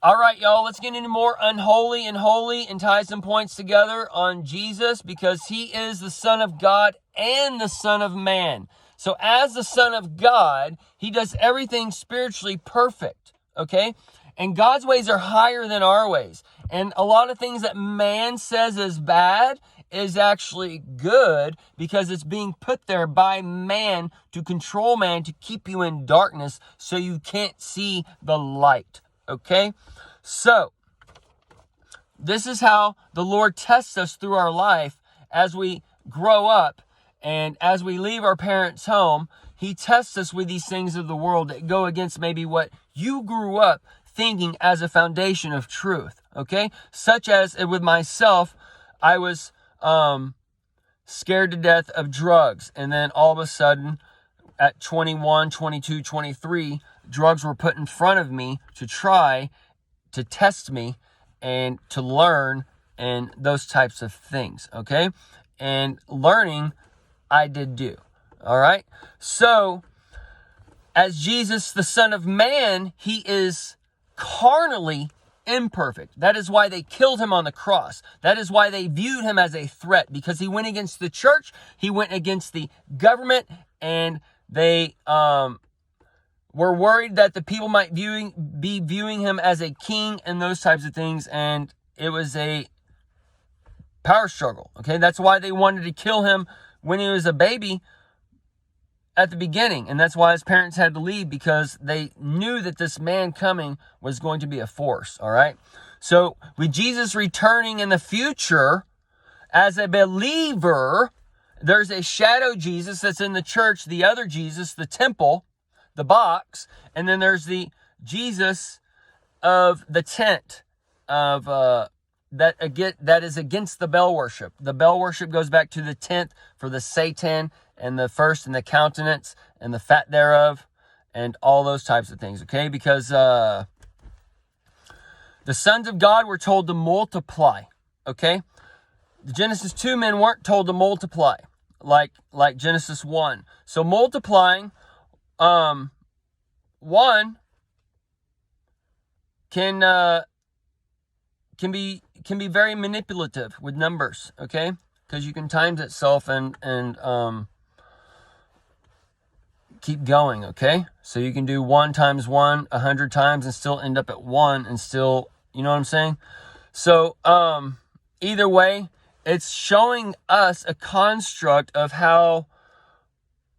All right, y'all, let's get into more unholy and holy and tie some points together on Jesus, because he is the Son of God and the Son of Man. So as the Son of God, he does everything spiritually perfect, okay? And God's ways are higher than our ways. And a lot of things that man says is bad is actually good, because it's being put there by man to control man, to keep you in darkness so you can't see the light, okay? So, this is how the Lord tests us through our life as we grow up and as we leave our parents' home. He tests us with these things of the world that go against maybe what you grew up thinking as a foundation of truth, okay? Such as with myself, I was scared to death of drugs. And then all of a sudden, at 21, 22, 23, drugs were put in front of me to try to test me and to learn and those types of things, okay? And learning, I did do, all right? So, as Jesus, the Son of Man, he is carnally imperfect. That is why they killed him on the cross. That is why they viewed him as a threat, because he went against the church, he went against the government, and they were worried that the people might be viewing him as a king and those types of things, and it was a power struggle, okay? That's why they wanted to kill him when he was a baby at the beginning, and that's why his parents had to leave, because they knew that this man coming was going to be a force, all right? So, with Jesus returning in the future, as a believer, there's a shadow Jesus that's in the church, the other Jesus, the temple, the box, and then there's the Jesus of the tent of that is against the bell worship. The bell worship goes back to the tenth for the Satan and the first and the countenance and the fat thereof and all those types of things, okay? Because the sons of God were told to multiply, okay? The Genesis 2 men weren't told to multiply like Genesis 1. So multiplying, one can be very manipulative with numbers, okay? Because you can times itself and keep going, okay? So you can do 1 times 1 100 times and still end up at 1 and still, you know what I'm saying? So either way, it's showing us a construct of how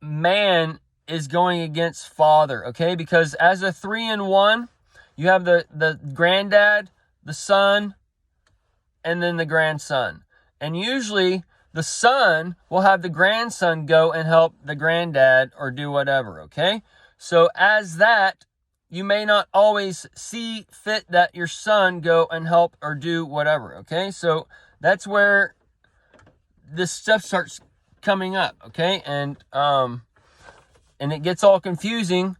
man is going against Father, okay? Because as a 3-in-1, you have the granddad, the son, and then the grandson. And usually the son will have the grandson go and help the granddad or do whatever, okay? So as that, you may not always see fit that your son go and help or do whatever, okay? So that's where this stuff starts coming up, okay? And it gets all confusing,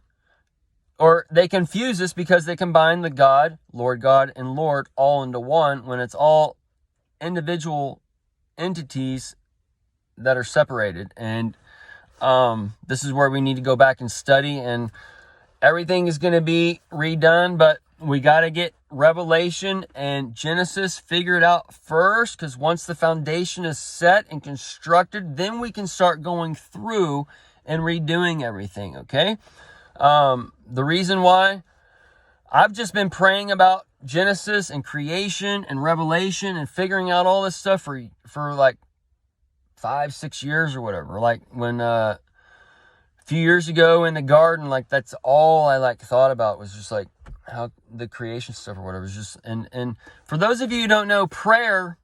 or they confuse us because they combine the God, and Lord all into one, when it's all individual entities that are separated. And this is where we need to go back and study, and everything is going to be redone, but we got to get Revelation and Genesis figured out first, because once the foundation is set and constructed, then we can start going through and redoing everything, okay? The reason why I've just been praying about Genesis and creation and Revelation and figuring out all this stuff for like 5-6 years or whatever. Like when a few years ago in the garden, like that's all I like thought about was just like how the creation stuff or whatever. It's just and for those of you who don't know, prayer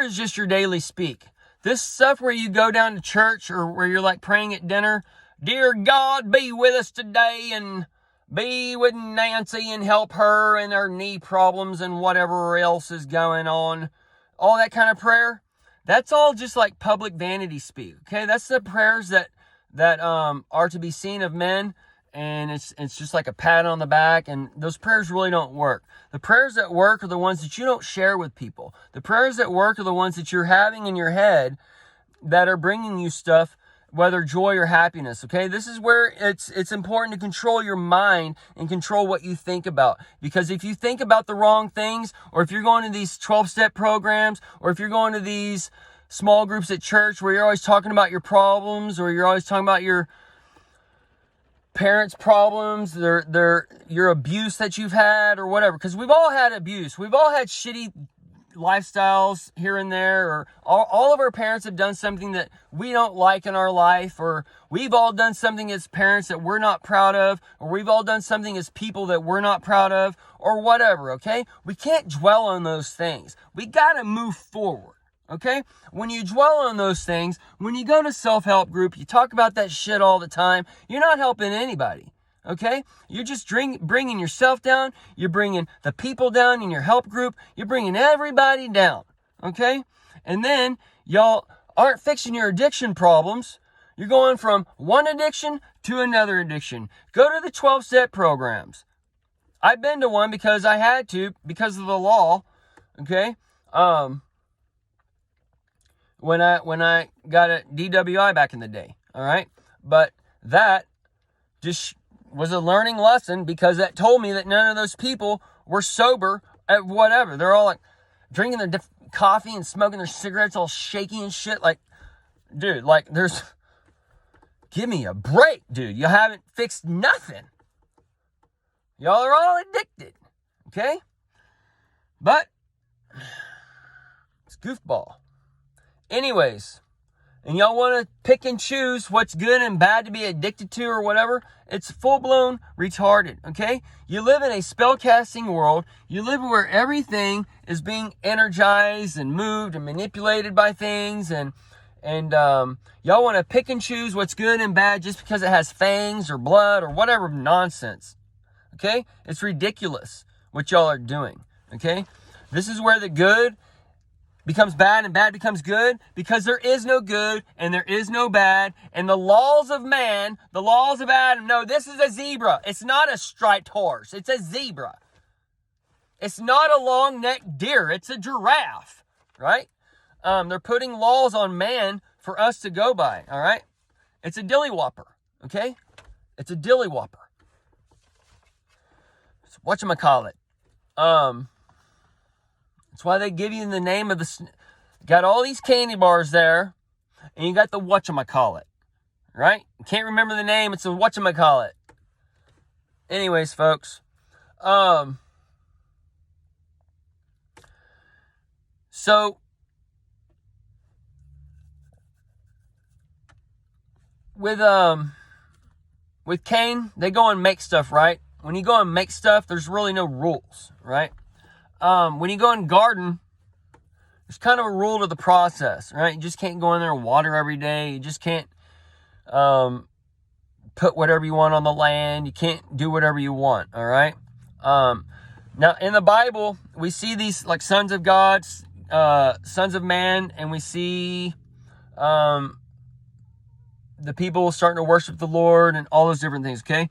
is just your daily speak. This stuff where you go down to church or where you're like praying at dinner, dear God, be with us today and be with Nancy and help her and her knee problems and whatever else is going on. All that kind of prayer. That's all just like public vanity speak. Okay, that's the prayers that are to be seen of men, and it's just like a pat on the back, and those prayers really don't work. The prayers that work are the ones that you don't share with people. The prayers that work are the ones that you're having in your head that are bringing you stuff whether joy or happiness, okay? This is where it's important to control your mind and control what you think about. Because if you think about the wrong things, or if you're going to these 12-step programs, or if you're going to these small groups at church where you're always talking about your problems, or you're always talking about your parents' problems, your abuse that you've had, or whatever. Because we've all had abuse. We've all had shitty lifestyles here and there, or all of our parents have done something that we don't like in our life, or we've all done something as parents that we're not proud of, or we've all done something as people that we're not proud of, or whatever, okay? We can't dwell on those things. We got to move forward, okay? When you dwell on those things, when you go to self-help group, you talk about that shit all the time, you're not helping anybody. Okay? You're just bringing yourself down. You're bringing the people down in your help group. You're bringing everybody down. Okay? And then y'all aren't fixing your addiction problems. You're going from one addiction to another addiction. Go to the 12-step programs. I've been to one because I had to, because of the law. Okay? When I got a DWI back in the day. All right? But that just was a learning lesson, because that told me that none of those people were sober at whatever. They're all like drinking their coffee and smoking their cigarettes all shaky and shit. Like, dude, like give me a break, dude. You haven't fixed nothing. Y'all are all addicted. Okay? But it's goofball. Anyways, and y'all want to pick and choose what's good and bad to be addicted to or whatever, it's full-blown retarded, okay? You live in a spell-casting world. You live where everything is being energized and moved and manipulated by things, and y'all want to pick and choose what's good and bad just because it has fangs or blood or whatever nonsense, okay? It's ridiculous what y'all are doing, okay? This is where the good becomes bad and bad becomes good, because there is no good and there is no bad. And the laws of man, the laws of Adam, no, this is a zebra. It's not a striped horse. It's a zebra. It's not a long-necked deer. It's a giraffe, right? They're putting laws on man for us to go by, all right? It's a dilly whopper, okay? It's a dilly whopper. So whatchamacallit? That's why they give you the name of the... Got all these candy bars there, and you got the whatchamacallit, right? You can't remember the name, it's a whatchamacallit. Anyways, folks. So, with Cain, they go and make stuff, right? When you go and make stuff, there's really no rules, right? When you go and garden, there's kind of a rule to the process, right? You just can't go in there and water every day. You just can't put whatever you want on the land. You can't do whatever you want, all right? Now, in the Bible, we see these like sons of God, sons of man, and we see the people starting to worship the Lord and all those different things, okay?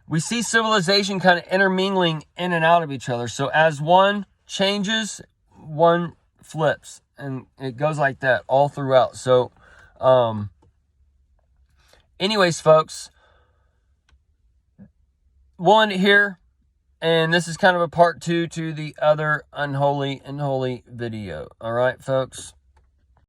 We see civilization kind of intermingling in and out of each other. So as one changes, one flips. And it goes like that all throughout. So, anyways, folks, we'll end it here. And this is kind of a part 2 to the other unholy and holy video. All right, folks?